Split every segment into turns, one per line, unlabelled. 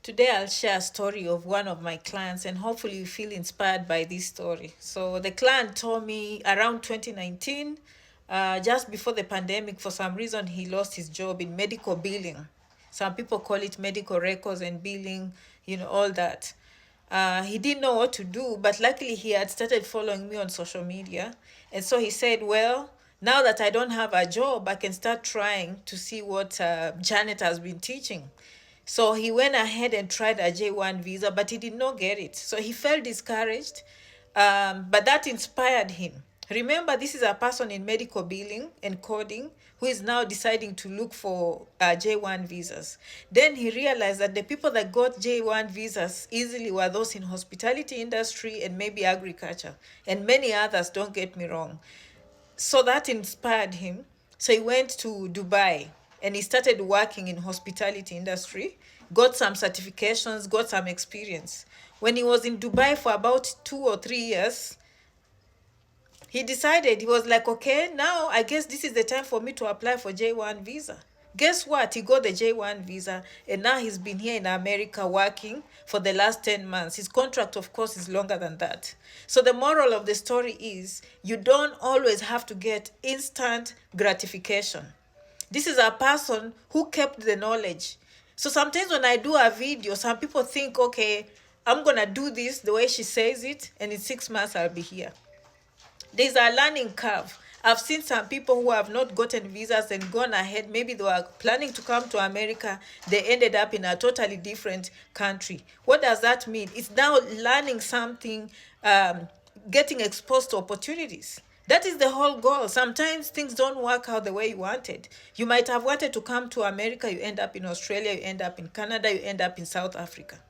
Today, I'll share a story of one of my clients, and hopefully, you feel inspired by this story. So, the client told me around 2019, just before the pandemic, for some reason, he lost his job in medical billing. Some people call it medical records and billing, all that. He didn't know what to do, but luckily he had started following me on social media. And so he said, well, now that I don't have a job, I can start trying to see what Janet has been teaching. So he went ahead and tried a J1 visa, but he did not get it. So he felt discouraged, but that inspired him. Remember, this is a person in medical billing and coding who is now deciding to look for J1 visas. Then he realized that the people that got J1 visas easily were those in hospitality industry and maybe agriculture, and many others, don't get me wrong. So that inspired him. So he went to Dubai and he started working in hospitality industry, got some certifications, got some experience. When he was in Dubai for about 2 or 3 years, he decided, he was like, okay, now I guess this is the time for me to apply for J1 visa. Guess what? He got the J1 visa, and now he's been here in America working for the last 10 months. His contract, of course, is longer than that. So the moral of the story is you don't always have to get instant gratification. This is a person who kept the knowledge. So sometimes when I do a video, some people think, okay, I'm going to do this the way she says it, and in 6 months I'll be here. There's a learning curve. I've seen some people who have not gotten visas and gone ahead. Maybe they were planning to come to America. They ended up in a totally different country. What does that mean? It's now learning something, getting exposed to opportunities. That is the whole goal. Sometimes things don't work out the way you wanted. You might have wanted to come to America, you end up in Australia, you end up in Canada, you end up in South Africa.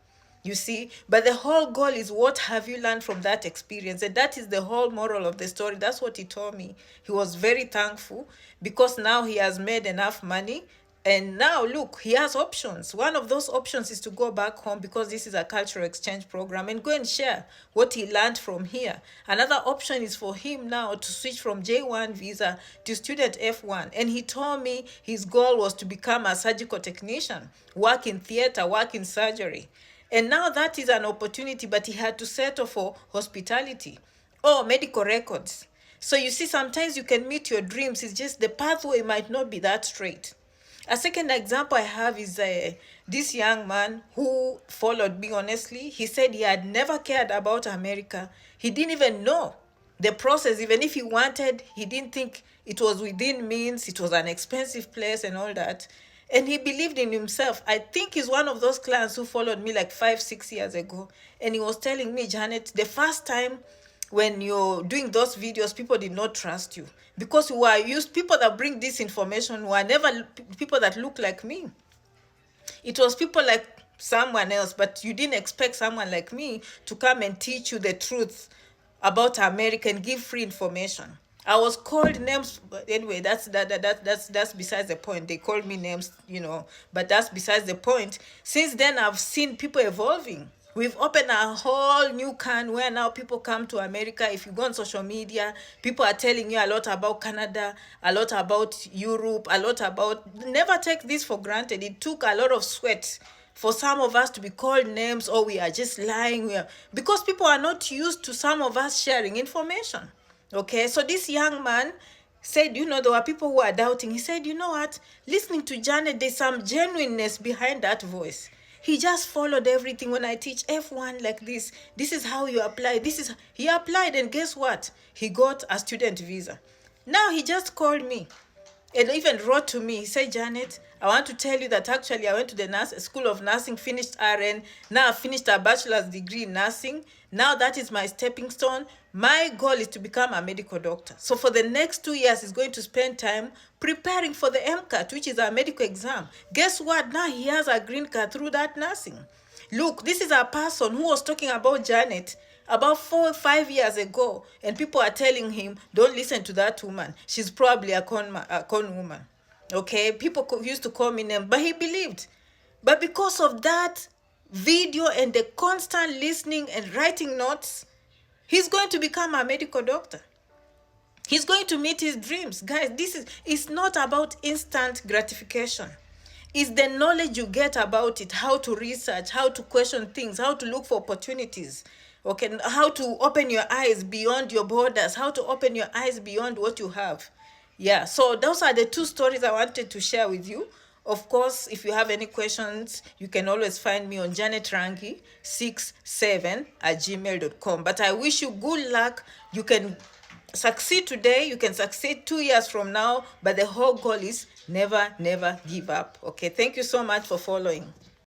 You see, but the whole goal is what have you learned from that experience? And that is the whole moral of the story. That's what he told me. He was very thankful because now he has made enough money. And now, look, he has options. One of those options is to go back home because this is a cultural exchange program and go and share what he learned from here. Another option is for him now to switch from J1 visa to student F1. And he told me his goal was to become a surgical technician, work in theater, work in surgery. And now that is an opportunity, but he had to settle for hospitality or medical records. So you see, sometimes you can meet your dreams. It's just the pathway might not be that straight. A second example I have is this young man who followed me honestly. He said he had never cared about America. He didn't even know the process. Even if he wanted, he didn't think it was within means. It was an expensive place and all that. And he believed in himself. I think he's one of those clients who followed me like 5, 6 years ago. And he was telling me, Janet, the first time when you're doing those videos, people did not trust you because we are used, people that bring this information were never people that look like me. It was people like someone else, but you didn't expect someone like me to come and teach you the truth about America and give free information. I was called names, but anyway, that's besides the point. They called me names, but that's besides the point. Since then, I've seen people evolving. We've opened a whole new can where now people come to America. If you go on social media, people are telling you a lot about Canada, a lot about Europe, a lot about. Never take this for granted. It took a lot of sweat for some of us to be called names, or we are just lying. Because people are not used to some of us sharing information. Okay, so this young man said, there were people who are doubting. He said, you know what? Listening to Janet, there's some genuineness behind that voice. He just followed everything. When I teach F1 like this is how you apply. He applied, and guess what? He got a student visa. Now he just called me and even wrote to me. He said, Janet, I want to tell you that actually I went to the School of Nursing, finished RN. Now I finished a bachelor's degree in nursing. Now that is my stepping stone. My goal is to become a medical doctor. So for the next 2 years, he's going to spend time preparing for the MCAT, which is a medical exam. Guess what? Now he has a green card through that nursing. Look, this is a person who was talking about Janet about 4 or 5 years ago, and people are telling him, don't listen to that woman. She's probably a con woman. Okay, people used to call me name, but he believed. But because of that video and the constant listening and writing notes, he's going to become a medical doctor. He's going to meet his dreams. Guys, it's not about instant gratification. Is the knowledge you get about it, how to research, how to question things, how to look for opportunities, okay, how to open your eyes beyond your borders, how to open your eyes beyond what you have. Yeah, so those are the two stories I wanted to share with you. Of course, if you have any questions, you can always find me on janetrangi67@gmail.com. But I wish you good luck. You can succeed today, you can succeed 2 years from now, but the whole goal is never, never give up. Okay, thank you so much for following.